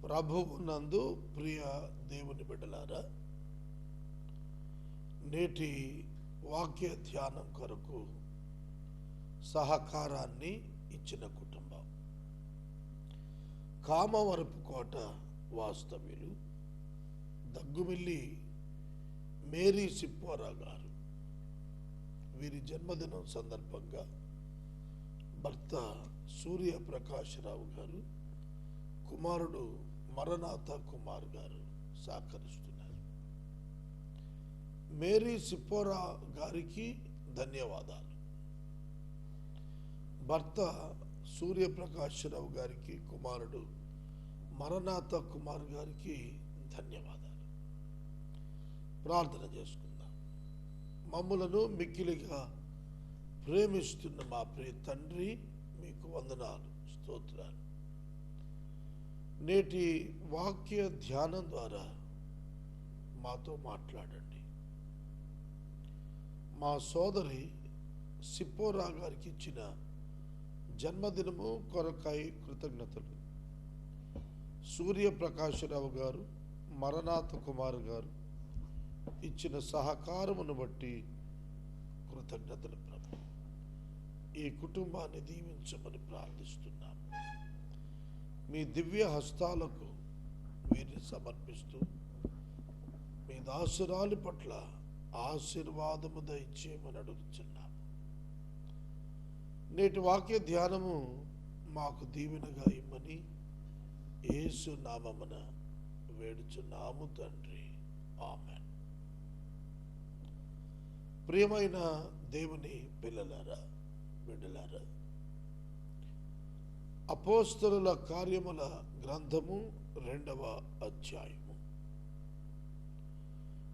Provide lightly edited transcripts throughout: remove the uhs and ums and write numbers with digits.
ప్రభువునందు ప్రియ దేవుని బిడ్డలారా, నేటి వాక్య ధ్యానం కొరకు సహకారాన్ని ఇచ్చిన కుటుంబం కామవరపుకోట వాస్తవ్యులు దగ్గుమిల్లి మేరీ సిప్పోరా గారు. వీరి జన్మదినం సందర్భంగా భర్త సూర్యప్రకాశరావు గారు, కుమారుడు మరణాథ కుమార్ గారు సహకరిస్తున్నారు. మేరీ సిప్పోరా గారికి ధన్యవాదాలు. భర్త సూర్యప్రకాశరావు గారికి, కుమారుడు మరణాథ కుమార్ గారికి ధన్యవాదాలు. ప్రార్థన చేసుకుందాం. మమ్ములను మిక్కిలిగా ప్రేమిస్తున్న మా ప్రియ తండ్రి, మీకు వందనాలు, స్తోత్రాలు. నేటి వాక్య ధ్యానం ద్వారా మాతో మాట్లాడండి. మా సోదరి సిప్పోరా గారికి ఇచ్చిన జన్మదినము కొరకై కృతజ్ఞతలు. సూర్యప్రకాశరావు గారు, మరణాథ కుమార్ గారు ఇచ్చిన సహకారమును బట్టి కృతజ్ఞతలు ప్రభు. ఈ కుటుంబాన్ని దీవించమని ప్రార్థిస్తున్నాము. మీ దివ్య హస్తాలకు వీరిని సమర్పిస్తూ మీ దాసురాలి పట్ల ఆశీర్వాదము దయచేయమని అడుగుతున్నాము. నేటి వాక్య ధ్యానము మాకు దీవెనగా ఇమ్మని యేసు నామమున వేడుచున్నాము తండ్రి, ఆమేన్. ప్రియమైన దేవుని పిల్లలారా, బిడ్డలారా, అపోస్తలుల కార్యముల గ్రంథము 2వ అధ్యాయము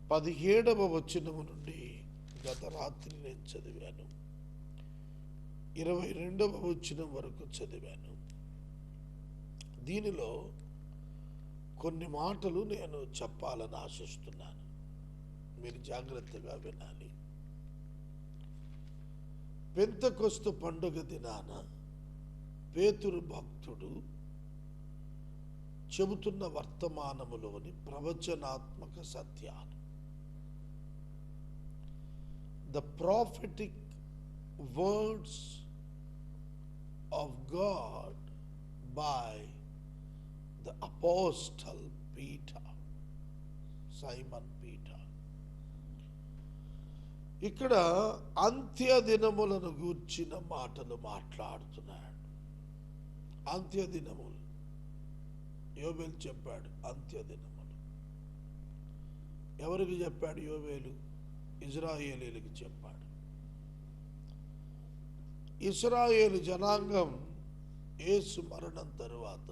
17వ వచనము నుండి గత రాత్రి నేను చదివాను. 22వ వచనం వరకు చదివాను. దీనిలో కొన్ని మాటలు నేను చెప్పాలని ఆశిస్తున్నాను. మీరు జాగ్రత్తగా వినాలి. పెంతెకొస్తు పండుగ దినాన పేతురు భక్తుడు చెబుతున్న వర్తమానములోని ప్రవచనాత్మక సత్యాలు, the prophetic words of God by the apostle Peter, Simon Peter. ఇక్కడ అంత్య దినములను గూర్చిన మాటలు మాట్లాడుతున్నాడు. అంత్య దినములు యోవేలు చెప్పాడు. అంత్య దినములు ఎవరికి చెప్పాడు? యోవేలు ఇజ్రాయేలీలకు చెప్పాడు. ఇశ్రాయేలు జనాంగం యేసు మరణం తరువాత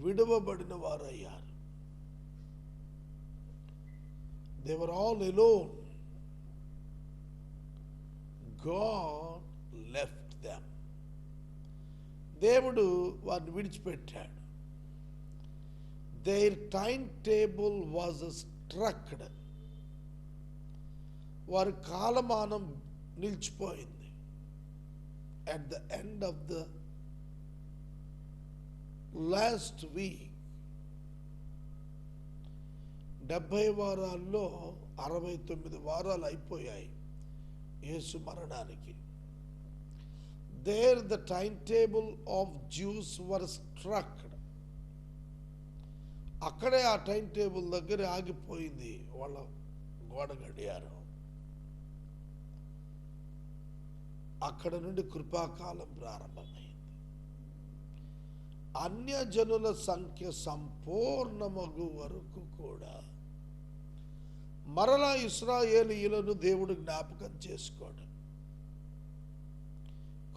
విడువబడిన వారయ్యారు. They were all alone. God left them. దేవుడు వారిని విడిచిపెట్టాడు. Their timetable was struck. వారి కాలమానం నిలిచిపోయింది. At the end of the last week, 70 వారాల్లో 69 వారాలు అయిపోయాయి యేసు మరణానికి. There the timetable of Jews were struck. అక్కడే ఆ టైం టేబుల్ దగ్గర ఆగిపోయింది వాళ్ళ గోడ గడియారం. అక్కడ నుండి కృపాకాలం ప్రారంభమైంది. అన్యజనుల సంఖ్య సంపూర్ణమగు వరకు కూడా మరలా ఇశ్రాయేలీయులను దేవుడు జ్ఞాపకం చేసుకోడు.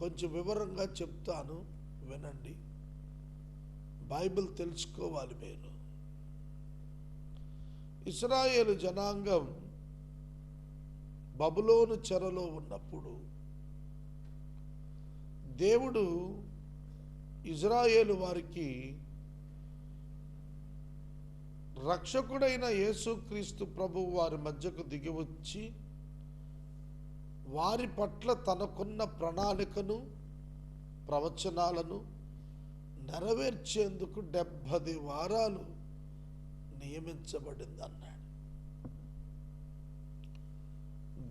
కొంచెం వివరంగా చెప్తాను, వినండి. బైబిల్ తెలుసుకోవాలి మీరు. ఇశ్రాయేలు జనాంగం బబులోను చెరలో ఉన్నప్పుడు దేవుడు ఇజ్రాయేలు వారికి రక్షకుడైన యేసుక్రీస్తు ప్రభువు వారి మధ్యకు దిగివచ్చి వారి పట్ల తనకున్న ప్రణాళికను, ప్రవచనాలను నెరవేర్చేందుకు 70 వారాలు నియమించబడింది అన్నాడు.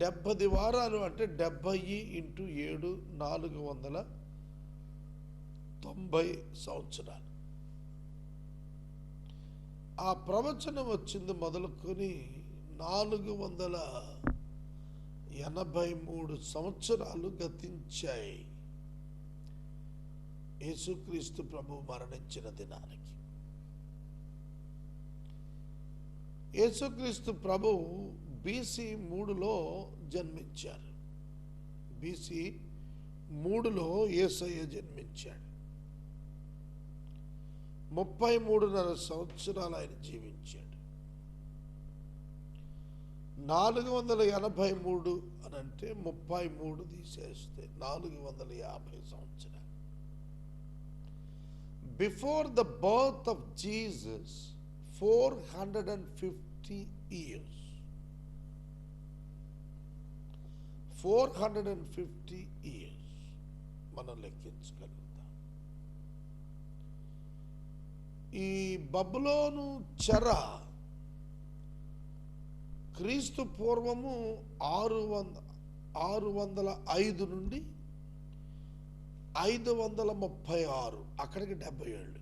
70 వారాలు అంటే 70 × 7 490 సంవత్సరాలు. ఆ ప్రవచనం వచ్చింది మొదలుకొని 483 సంవత్సరాలు గతించాయి యేసుక్రీస్తు ప్రభు మరణించిన దినానికి. యేసుక్రీస్తు ప్రభు BC 3లో జన్మించారు. BC 3లో యేసయ్య జన్మించాడు. 33.5 సంవత్సరాలు ఆయన జీవించాడు. 483 అని అంటే 33 తీసేస్తే 450 సంవత్సరాలు. Before the birth of Jesus, 450 years. 450 years మనం లెక్కించగలుగుతాం. ఈ బబులోను చెర క్రీస్తు పూర్వము 605 నుండి 536, అక్కడికి 70 ఏళ్ళు.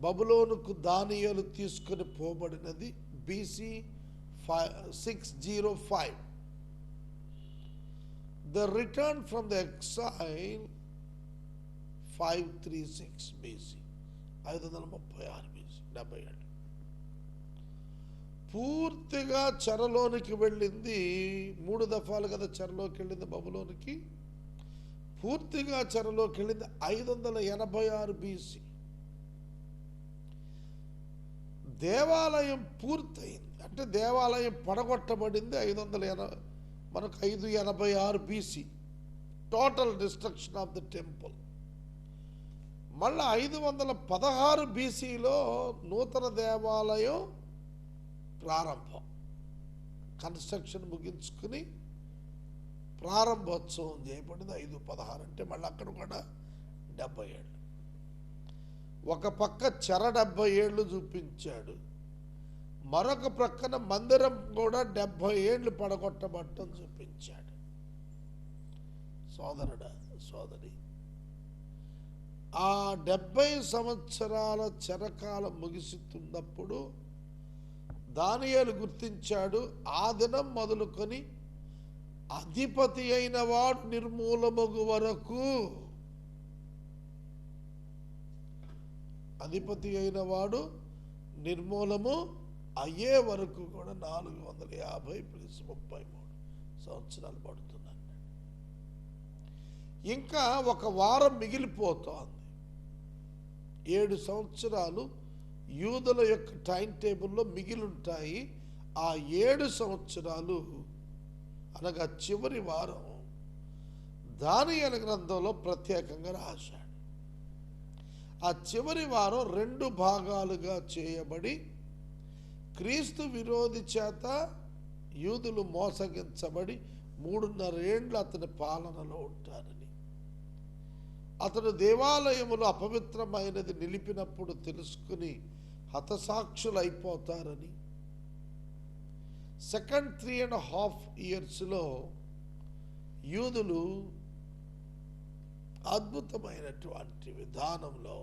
బబులోనుకు దానియేలు తీసుకొని పోబడినది BC 605. The return from the exile 536 BC, 536 BC, 70 ఏళ్ళు. పూర్తిగా చెరలోనికి వెళ్ళింది 3 దఫాలు కదా చెరలోకి వెళ్ళింది బబులోనికి. పూర్తిగా చెరలోకి వెళ్ళింది 586 BC. దేవాలయం పూర్తయింది అంటే దేవాలయం పడగొట్టబడింది 586 BC. Total destruction of the temple. మళ్ళీ 516 BCలో నూతన దేవాలయం ప్రారంభం, కన్స్ట్రక్షన్ ముగించుకుని ప్రారంభోత్సవం చేయబడింది 516 అంటే మళ్ళీ అక్కడ కూడా 70 ఏళ్ళు. ఒక పక్క చెర 70 ఏళ్ళు చూపించాడు, మరొక ప్రక్కన మందిరం కూడా 70 ఏళ్ళు పడగొట్టబట్టం చూపించాడు. సోదరుడా సోదరి, ఆ 70 సంవత్సరాల చెరకాలం ముగిస్తున్నప్పుడు దానియేలు గుర్తించాడు, ఆ దినం మొదలుకొని అధిపతి అయిన వాడు నిర్మూలమగు వరకు, అధిపతి అయిన వాడు నిర్మూలము అయ్యే వరకు కూడా 450 + 33 సంవత్సరాలు పడుతున్నాయి. ఇంకా ఒక వారం మిగిలిపోతోంది. 7 సంవత్సరాలు యూదుల యొక్క టైం టేబుల్లో మిగిలింటాయి. ఆ 7 సంవత్సరాలు అనగా చివరి వారం దానియేలు గ్రంథంలో ప్రత్యేకంగా రాశాడు. ఆ చివరి వారం 2 భాగాలుగా చేయబడి క్రీస్తు విరోధి చేత యూదులు మోసగించబడి 3.5 ఏళ్ళు అతని పాలనలో ఉంటారని, అతడు దేవాలయములు అపవిత్రమైనది నిలిపినప్పుడు తెలుసుకుని హతసాక్షులు అయిపోతారని, సెకండ్ 3.5 ఇయర్స్లో యూదులు అద్భుతమైనటువంటి విధానంలో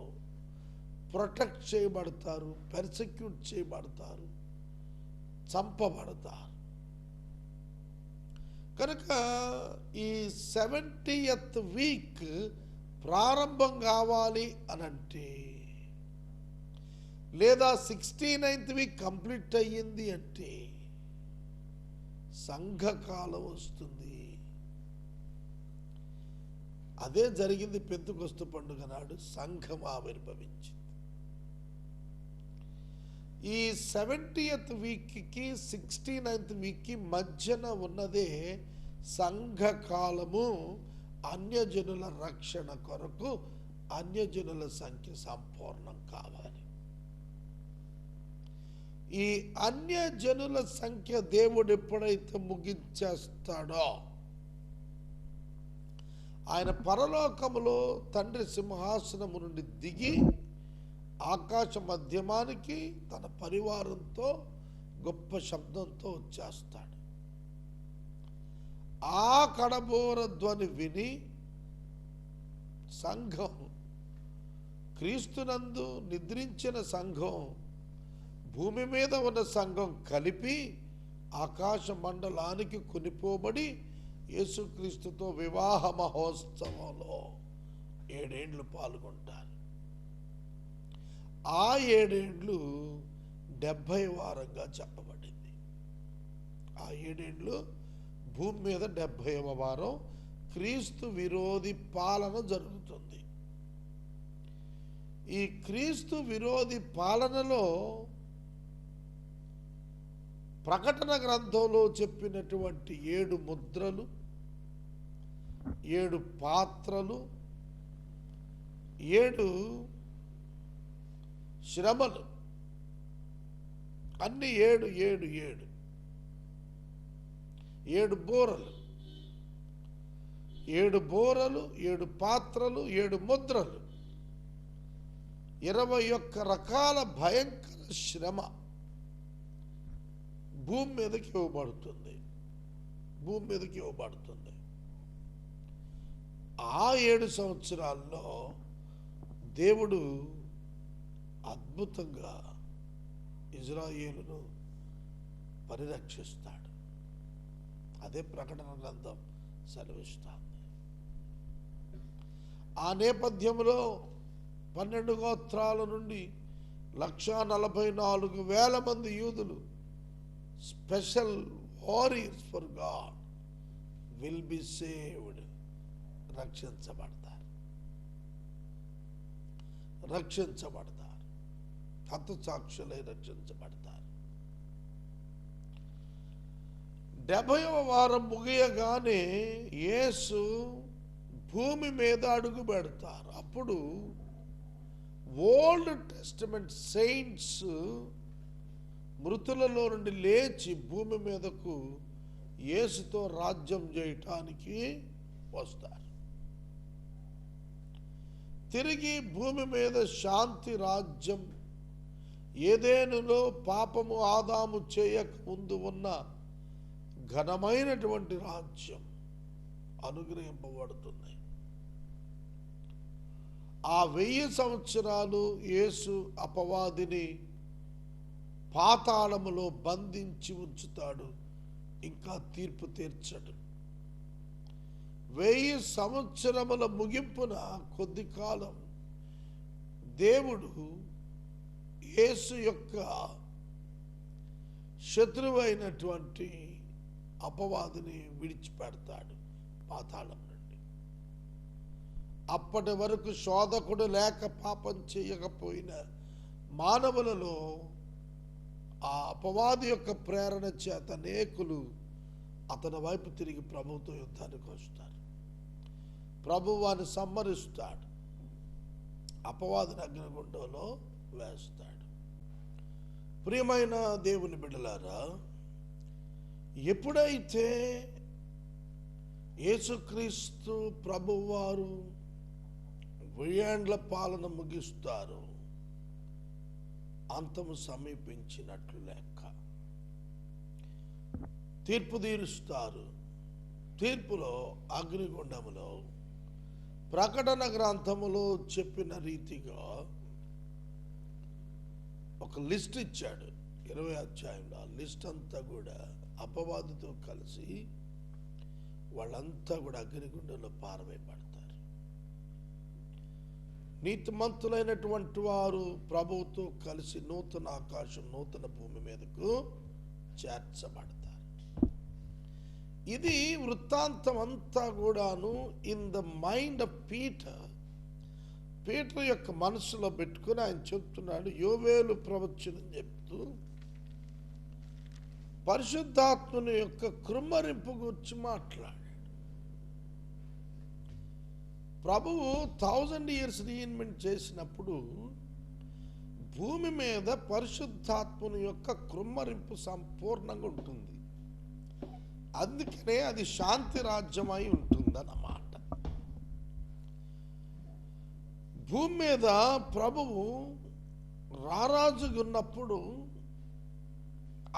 ప్రొటెక్ట్ చేయబడతారు, పెర్సిక్యూట్ చేయబడతారు, చంపబడతారు. కనుక ఈ 70th వీక్ ప్రారంభం కావాలి అనంటే, లేదా 69th వీక్ కంప్లీట్ అయ్యింది అంటే సంఘకాలం వస్తుంది. అదే జరిగింది పెంతెకొస్తు పండుగ నాడు. సంఘం ఆవిర్భవించింది. ఈ 70th వీక్కి 69th వీక్కి మధ్యన ఉన్నదే సంఘకాలము. అన్యజనుల రక్షణ కొరకు అన్యజనుల సంఖ్య సంపూర్ణం కావాలి. ఈ అన్యజనుల సంఖ్య దేవుడు ఎప్పుడైతే ముగించేస్తాడో ఆయన పరలోకములో తండ్రి సింహాసనము నుండి దిగి ఆకాశ మధ్యమానికి తన పరివారంతో గొప్ప శబ్దంతో వచ్చేస్తాడు. ఆ కడబోర ధ్వని విని సంఘం, క్రీస్తునందు నిద్రించిన సంఘం, భూమి మీద ఉన్న సంఘం కలిపి ఆకాశ మండలానికి కొనిపోబడి యేసుక్రీస్తుతో వివాహ మహోత్సవంలో 7 ఏండ్లు పాల్గొంటారు. ఆ 7 ఏండ్లు 70 వారంగా చెప్పబడింది. ఆ 7 ఏండ్లు భూమి మీద 70వ వారం క్రీస్తు విరోధి పాలన జరుగుతుంది. ఈ క్రీస్తు విరోధి పాలనలో ప్రకటన గ్రంథంలో చెప్పినటువంటి 7 ముద్రలు, 7 పాత్రలు, 7 శ్రమలు, అన్ని 7 7 7 7 బోరలు, 7 బోరలు, 7 పాత్రలు, 7 ముద్రలు, 21 రకాల భయంకర శ్రమ భూమి మీదకి ఇవ్వబడుతుంది. భూమి మీదకి ఇవ్వబడుతుంది. ఆ 7 సంవత్సరాల్లో దేవుడు అద్భుతంగా ఇజ్రాయేలును పరిరక్షిస్తాడు. అదే ప్రకటన గ్రంథం సెలవిస్తుంది. ఆ నేపథ్యంలో 12 గోత్రాల నుండి 1,44,000 మంది యూదులు, special warriors for God, will be saved, రక్షించబడతారు. హతసాక్షులై రక్షించబడతారు. 70వ వారం ముగియగానే యేసు భూమి మీద అడుగు పెడతారు. అప్పుడు ఓల్డ్ టెస్టమెంట్ సెయింట్స్ మృతులలో నుండి లేచి భూమి మీదకు యేసుతో రాజ్యం చేయటానికి వస్తారు. తిరిగి భూమి మీద శాంతి రాజ్యం, ఏదెనులో పాపము ఆదాము చేయక ముందు ఉన్న ఘనమైనటువంటి రాజ్యం అనుగ్రహింపబడుతుంది. ఆ 1000 సంవత్సరాలు యేసు అపవాదిని పాతాళములో బంధించి ఉంచుతాడు. ఇంకా తీర్పు తీర్చడు. 1000 సంవత్సరముల ముగింపున కొద్ది కాలం దేవుడు యేసు యొక్క శత్రువైనటువంటి అపవాదిని విడిచిపెడతాడు పాతాళం నుండి. అప్పటి వరకు శోధకుడు లేక పాపం చేయకపోయిన మానవులలో ఆ అపవాది యొక్క ప్రేరణ చేత అనేకులు అతని వైపు తిరిగి ప్రభువుతో యుద్ధానికి వస్తారు. ప్రభు వారిని సంహరిస్తాడు, అపవాదిని అగ్నిగుండంలో వేస్తాడు. ప్రియమైన దేవుని బిడ్డలారా, ఎప్పుడైతే యేసుక్రీస్తు ప్రభువారు 1000 ఏండ్ల పాలన ముగిస్తారు, అంతము సమీపించినట్లు లెక్క. తీర్పు తీరుస్తారు. తీర్పులో అగ్నిగుండములో ప్రకటన గ్రంథములో చెప్పిన రీతిగా ఒక లిస్ట్ ఇచ్చాడు 20వ అధ్యాయంలో. ఆ లిస్ట్ అంతా కూడా అపవాదితో కలిసి వాళ్ళంతా కూడా అగ్నిగుండంలో పారవేయబడతారు. నీతిమంతులైనటువంటి వారు ప్రభువుతో కలిసి నూతన ఆకాశం, నూతన భూమి మీదకు చేర్చబడతారు. ఇది వృత్తాంతం అంతా కూడాను in the mind of Peter యొక్క మనసులో పెట్టుకుని ఆయన చెప్తున్నాడు. యోవేలు ప్రవచనం చెప్తూ పరిశుద్ధాత్మని యొక్క కృమ్మరింపు గురించి మాట్లాడాడు. ప్రభువు 1000 years రీఇన్వెంట్ చేసినప్పుడు భూమి మీద పరిశుద్ధాత్మని యొక్క కృమ్మరింపు సంపూర్ణంగా ఉంటుంది. అందుకనే అది శాంతి రాజ్యమై ఉంటుందన్నమాట. భూమి మీద ప్రభువు రారాజుగా ఉన్నప్పుడు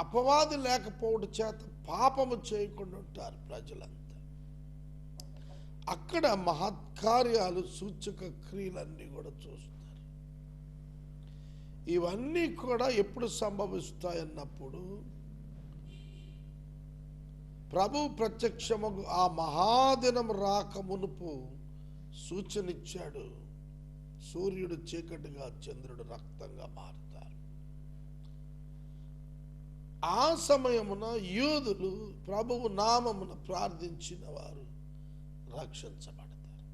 అపవాది లేకపోవడం చేత పాపము చేయకుండా ఉంటారు ప్రజలంతా. అక్కడ మహత్కార్యాలు, సూచక క్రియలన్నీ కూడా చూస్తారు. ఇవన్నీ కూడా ఎప్పుడు సంభవిస్తాయన్నప్పుడు ప్రభు ప్రత్యక్షము ఆ మహాదినం రాక మునుపు సూచన ఇచ్చాడు. సూర్యుడు చీకటిగా, చంద్రుడు రక్తంగా మారుతారు. ఆ సమయమున యూదులు ప్రభువు నామమున ప్రార్థించిన వారు రక్షించబడతారు.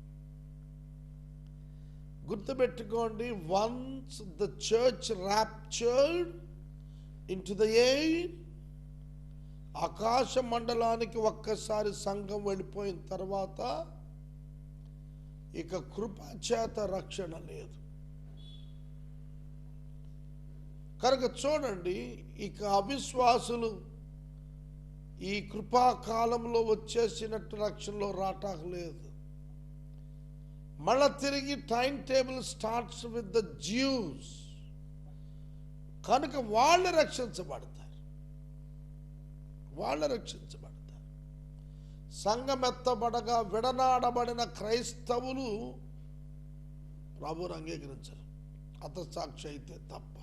గుర్తుపెట్టుకోండి, once the church raptured into the air, ఆకాశ మండలానికి ఒక్కసారి సంఘం వెళ్ళిపోయిన తర్వాత ఇక కృపాచేత రక్షణ లేదు. కనుక చూడండి, ఇక అవిశ్వాసులు ఈ కృపాకాలంలో వచ్చేసినట్టు రక్షణలో రావటానికి లేదు. మళ్ళా తిరిగి time table starts with the juice. కనుక వాళ్ళు రక్షించబడతారు. సంఘమెత్తబడగా విడనాడబడిన క్రైస్తవులు ప్రభువును అంగీకరించరు, హతసాక్షి అయితే తప్ప.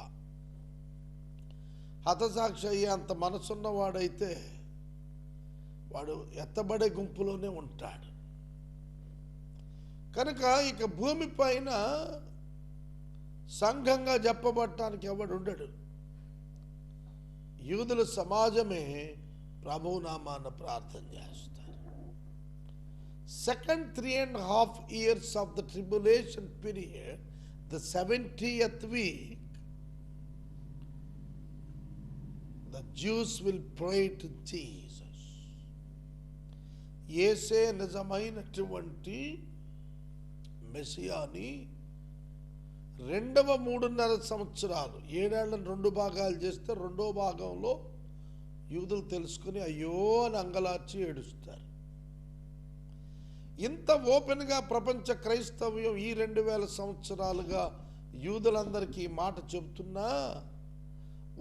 హతసాక్షి అయ్యే అంత మనసున్నవాడైతే వాడు ఎత్తబడే గుంపులోనే ఉంటాడు. కనుక ఇక భూమి పైన సంఘంగా చెప్పబడటానికి ఎవడు ఉండడు. యూదుల సమాజమే ప్రభువు నామాన ప్రార్థన చేస్తారు. Second 3.5 years of the tribulation period, the 70th week, the Jews will pray to Jesus. యేసే నిజమైనటువంటి మెస్సియాని రెండవ 3.5 సంవత్సరాలు, 7 ఏళ్లను 2 భాగాలు చేస్తే రెండో భాగంలో యూదులు తెలుసుకుని అయ్యో అని అంగలార్చి ఏడుస్తారు. ఇంత ఓపెన్గా ప్రపంచ క్రైస్తవ్యం ఈ 2000 సంవత్సరాలుగా యూదులందరికీ ఈ మాట చెబుతున్నా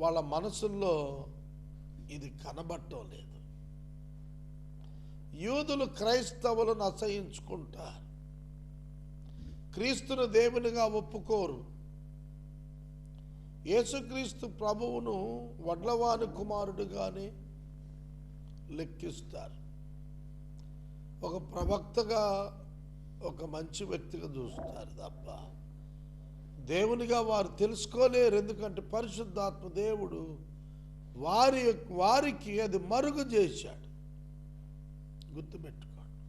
వాళ్ళ మనసుల్లో ఇది కనబడటం లేదు. యూదులు క్రైస్తవులను అసహించుకుంటారు, క్రీస్తును దేవునిగా ఒప్పుకోరు. యేసుక్రీస్తు ప్రభువును వడ్లవాని కుమారుడుగానే లెక్కిస్తారు. ఒక ప్రవక్తగా, ఒక మంచి వ్యక్తిగా చూస్తారు తప్ప దేవునిగా వారు తెలుసుకోలేరు. ఎందుకంటే పరిశుద్ధాత్మ దేవుడు వారికి అది మరుగు చేశాడు. గుర్తుపెట్టుకోండి,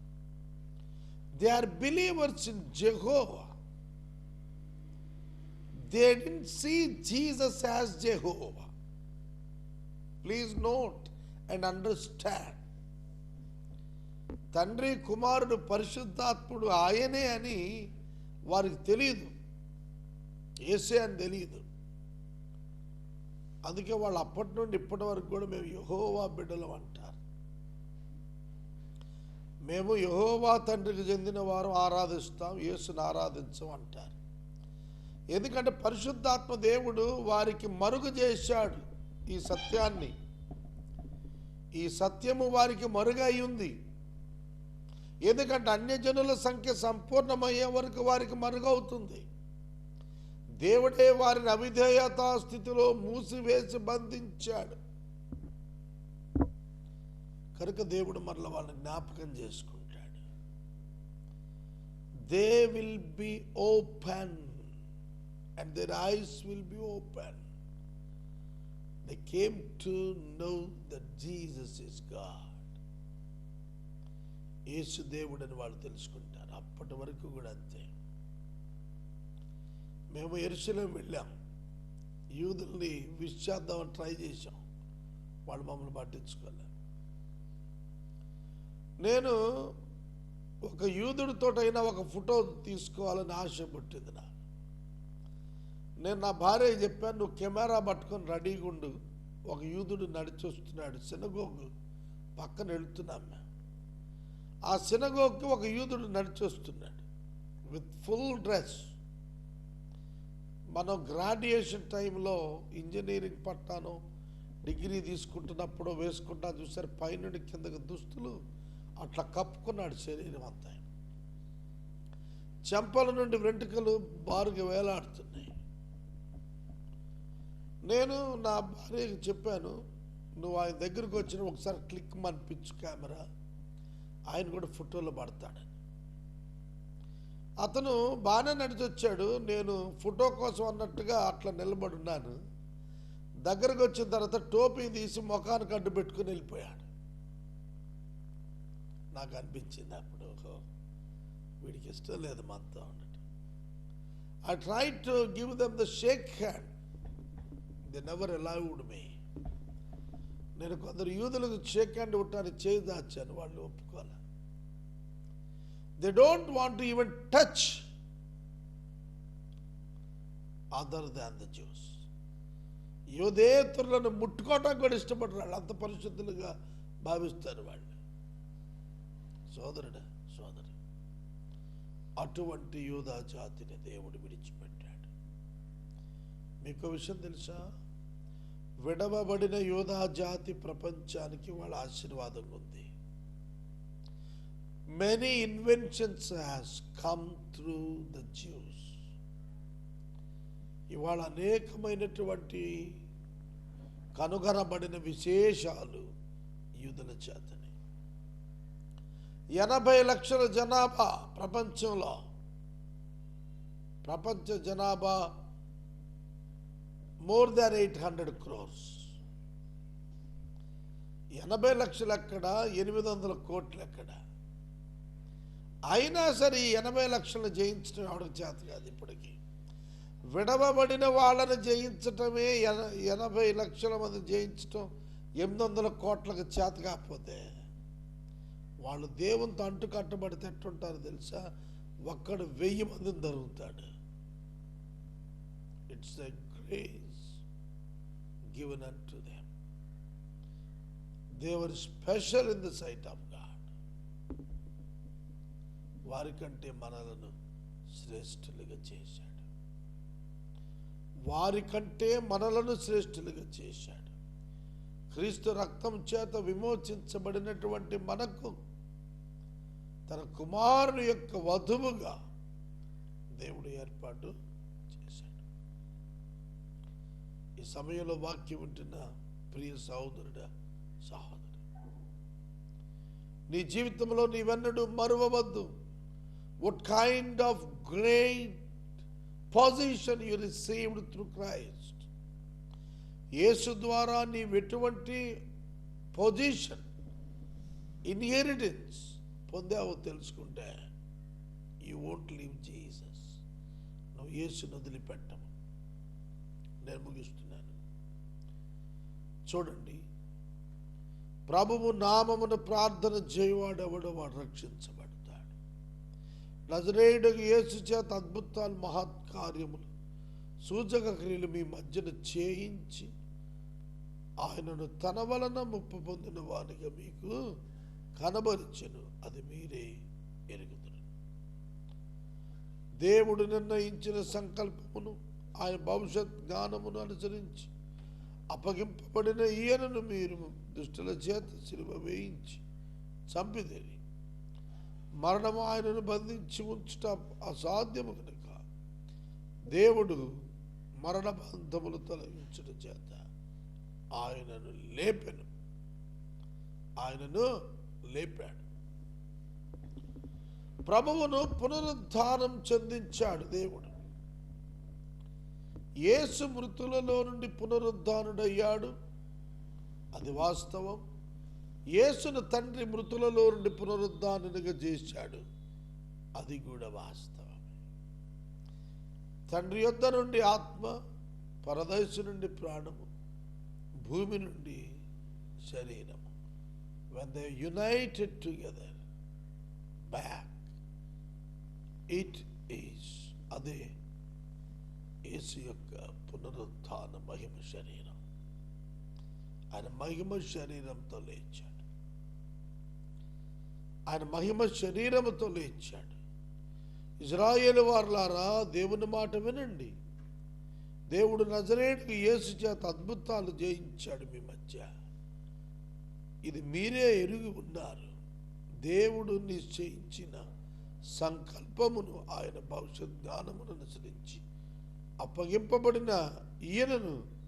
they are believers in Jehovah. They didn't see Jesus as Jehovah. Please note and understand. తండ్రి కుమారుడు పరిశుద్ధాత్ముడు ఆయనే అని వారికి తెలియదు, యేసే అని తెలియదు. అందుకే వాళ్ళు అప్పటి నుండి ఇప్పటి వరకు కూడా మేము యెహోవా బిడ్డలం అంటారు. మేము యెహోవా తండ్రికి చెందిన వారు, ఆరాధిస్తాం, యేసుని ఆరాధించం అంటారు. ఎందుకంటే పరిశుద్ధాత్మ దేవుడు వారికి మరుగు చేశాడు ఈ సత్యాన్ని. ఈ సత్యము వారికి మరుగై ఉంది. ఎందుకంటే అన్యజనుల సంఖ్య సంపూర్ణమయ్యే వరకు వారికి మరుగవుతుంది. దేవుడే వారిని అవిధేయతా స్థితిలో మూసివేసి బంధించాడు. కనుక దేవుడు మరల వాళ్ళని జ్ఞాపకం చేసుకుంటాడు. They will be open and their eyes will be open. They came to know that Jesus is God. యేసు దేవుడని వాళ్ళు తెలుసుకుంటారు. అప్పటి వరకు కూడా అంతే. మేము యెరూషలేము వెళ్ళాం, యూదుల్ని విష్ చేద్దామని ట్రై చేశాం, వాళ్ళు మమ్మల్ని పట్టించుకోలేదు. నేను ఒక యూదుడితోటైనా ఒక ఫోటో తీసుకోవాలని ఆశ పుట్టింది నాకు. నేను నా భార్య చెప్పాను, నువ్వు కెమెరా పట్టుకొని రెడీగా ఉండు, ఒక యూదుడు నడిచి వస్తున్నాడు, సినగోగు పక్కన వెళుతున్నాం. ఆ సినగోగుకి ఒక యూదుడు నడిచి వస్తున్నాడు విత్ ఫుల్ డ్రెస్. మనం గ్రాడ్యుయేషన్ టైంలో ఇంజనీరింగ్ పట్టాను డిగ్రీ తీసుకుంటున్నప్పుడు వేసుకుంటా చూసారు, పైనుండి కిందకి దుస్తులు అట్లా కప్పుకున్నాడు శరీరం అంతా. చెంపల నుండి వెంట్రుకలు బారుగా వేలాడుతున్నాయి. నేను నా భార్యకి చెప్పాను, నువ్వు ఆయన దగ్గరికి వచ్చిన ఒకసారి క్లిక్ మనిపించు కెమెరా, ఆయన కూడా ఫోటోలో పడతాడని. అతను బాగానే నడిచి వచ్చాడు. నేను ఫోటో కోసం అన్నట్టుగా అట్లా నిలబడున్నాను. దగ్గరకు వచ్చిన తర్వాత టోపీ తీసి ముఖానికి అడ్డు పెట్టుకుని వెళ్ళిపోయాడు. నాకు అనిపించింది అప్పుడు, వీడికి ఇష్టం లేదు మనతో ఉండటం. I try to give them the shake hand, they never allowed me. నేను కొందరు యూదులకు షేక్ హ్యాండ్ ఇవ్వటానికి చేయి దాచాను, వాళ్ళు ఒప్పుకోలే. They don't want to even touch other than the Jews. యూదేతరులను ముట్టుకోవటానికి కూడా ఇష్టపడరు, వాళ్ళు అంత పరిశుద్ధులుగా భావిస్తారు వాళ్ళు. సోదరుడా సోదరి, అటువంటి యూదా జాతిని దేవుడు విడిచిపెట్టాడు. మీకు విషయం తెలుసా? విడవబడిన యూదా జాతి ప్రపంచానికి వాళ్ళ ఆశీర్వాదం ఉంది. Many inventions has come through the juice. ఇవాళ అనేకమైనటువంటి కనుగొనబడిన విశేషాలు యూదుల చేతనే. 80 లక్షల జనాభా ప్రపంచంలో, ప్రపంచ జనాభా మోర్ దాన్ 800 crores. 80 లక్షలు ఎక్కడ, 800 కోట్లు ఎక్కడ? అయినా సరే ఈ 80 లక్షలను జయించడం ఎవరికి చేత కాదు. ఇప్పటికీ విడవబడిన వాళ్ళని జయించటమే 80 లక్షల మంది జయించటం 800 కోట్లకు చేత కాకపోతే వాళ్ళు దేవునితో అంటు కట్టబడితే ఎట్టుంటారు తెలుసా? ఒక్కడు 1000 మందిని దొరుకుతాడు. It's a grace given unto them. They were special in the sight of God. వారికంటే మనలను శ్రేష్ఠులుగా చేశాడు. వారికంటే మనలను శ్రేష్ఠులుగా చేశాడు. క్రీస్తు రక్తం చేత విమోచించబడినటువంటి మనకు తన కుమారుని యొక్క వధువుగా దేవుడు ఏర్పాటు చేశాడు. ఈ సమయంలో వాక్యం వింటున్న ప్రియ సహోదరుడా సహోదరు, నీ జీవితంలో నీవెన్నడూ మరువవద్దు. What kind of great position you received through Christ. యేసు ద్వారా నీవు ఎటువంటి పొజిషన్, ఇన్హెరిటెన్స్ పొందావో తెలుసుకుంటే యూ వోంట్ లీవ్ జీసస్. నువ్వు యేసును వదిలిపెట్టము. నేను ముగిస్తున్నాను. చూడండి, ప్రభువు నామమున ప్రార్థన చేయవాడెవడో వాడు రక్షించబడతాడు. నజరేయుడగు యేసు చేత అద్భుతాలు, మహత్కార్యములు, సూచక క్రియలు మీ మధ్యన చేయించి ఆయనను తన వలన ముప్పు పొందిన వానిగా మీకు కనబరిచెను. అది మీరే ఎరుగుదురు. దేవుడు నిర్ణయించిన సంకల్పమును, ఆయన భవిష్యత్ జ్ఞానమును అనుసరించి అప్పగింపబడిన ఈయనను మీరు దుష్టుల చేత సిలువ వేయించి చంపిదేరి. మరణము ఆయనను బంధించి ఉంచుట అసాధ్యము కనుక దేవుడు మరణ బంధములు తొలగించుట చేత ఆయనను లేపెను. ఆయనను లేపాడు. ప్రభువును పునరుద్ధానం చెందించాడు దేవుడు. యేసు మృతులలో నుండి పునరుద్ధానుడయ్యాడు, అది వాస్తవం. యేసును తండ్రి మృతులలో నుండి పునరుద్ధానునిగా చేశాడు, అది కూడా వాస్తవం. తండ్రి యొద్ద నుండి ఆత్మ, పరదైసు నుండి ప్రాణము, భూమి నుండి శరీరము. When they united together back, it is, అదే యేసు యొక్క పునరుత్థాన మహిమ శరీరం. ఆయన మహిమ శరీరంతో లేచాడు. ఆయన మహిమ శరీరముతో లేచాడు. ఇజ్రాయేలు వారులారా, దేవుని మాట వినండి. దేవుడు నజరేయుడికి యేసు చేత అద్భుతాలు చేయించాడు మీ మధ్య. ఇది మీరే ఎరిగి ఉన్నారు. దేవుడు నిశ్చయించిన సంకల్పమును, ఆయన భవిష్యత్ జ్ఞానమును అనుసరించి అప్పగింపబడిన ఈయనను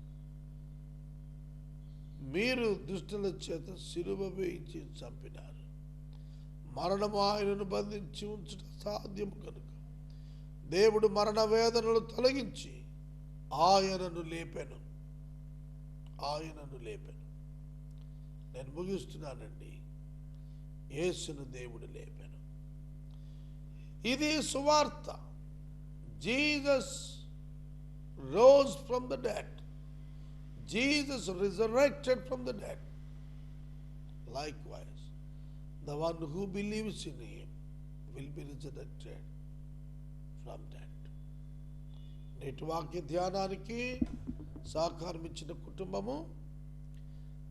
మీరు దుష్టుల చేత సిలువ వేయించి చంపినారు. మరణము ఆయనను బంధించి ఉంచుట సాధ్యము కనుక దేవుడు మరణ వేదనలు తొలగించి ఆయనను లేపెను. నేను ముగిస్తున్నానండి. యేసును దేవుడు లేపెను. ఇది సువార్త. Jesus rose from the dead. Jesus resurrected from the dead. Likewise, the one who believes in him will be resurrected from dead. నేటి వాక్య ధ్యానానికి సహకారం ఇచ్చిన కుటుంబము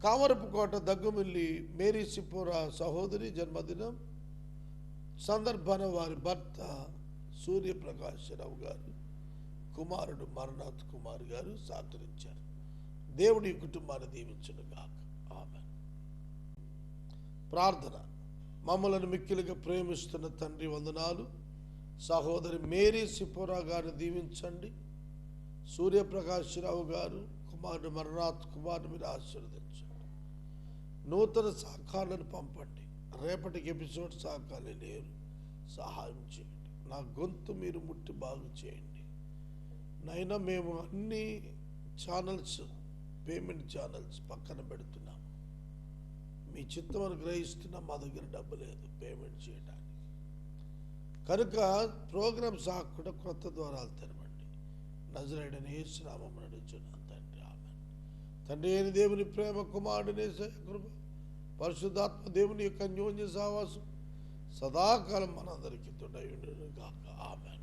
కామరపుకోట దగ్గుమిల్లి మేరీ సిపోరా సహోదరి జన్మదినం సందర్భాన వారి భర్త సూర్యప్రకాశరావు గారు, కుమారుడు మరణాథ్ కుమార్ గారు సహకరించారు. దేవుడి కుటుంబాన్ని దీవించును గాక. ఆమేన్. ప్రార్థన. మమ్మలను మిక్కిలిగా ప్రేమిస్తున్న తండ్రి వందనాలు. సహోదరి మేరీ సిపోరా గారిని దీవించండి. సూర్యప్రకాశ్రావు గారు, కుమారుడు మరణాథ్ కుమార్ని మీరు ఆశీర్వదించండి. నూతన సహకారాలను పంపండి. రేపటికి ఎపిసోడ్ సహకారాలు లేరు, సహాయం చేయండి. నా గొంతు మీరు ముట్టి బాగు చేయండి. నైనా మేము అన్ని ఛానల్స్, పేమెంట్ ఛానల్స్ పక్కన పెడుతున్నాం. మీ చిత్తమని గ్రహిస్తున్నాం. మా దగ్గర డబ్బు లేదు పేమెంట్ చేయడానికి. కనుక ప్రోగ్రామ్స్ ఆకుండా కొత్త ద్వారాలు తెరవండి. నజరేయుడైన యేసు నామమున అడుగుచున్నాను తండ్రి. ఆమేన్. తండ్రి అయిన దేవుని ప్రేమ, కుమారుడిని కృప, పరిశుద్ధాత్మ దేవుని యొక్క అన్యోన్య సహవాసం సదాకాలం మనందరికీ తోడై ఉండును గాక. ఆమేన్.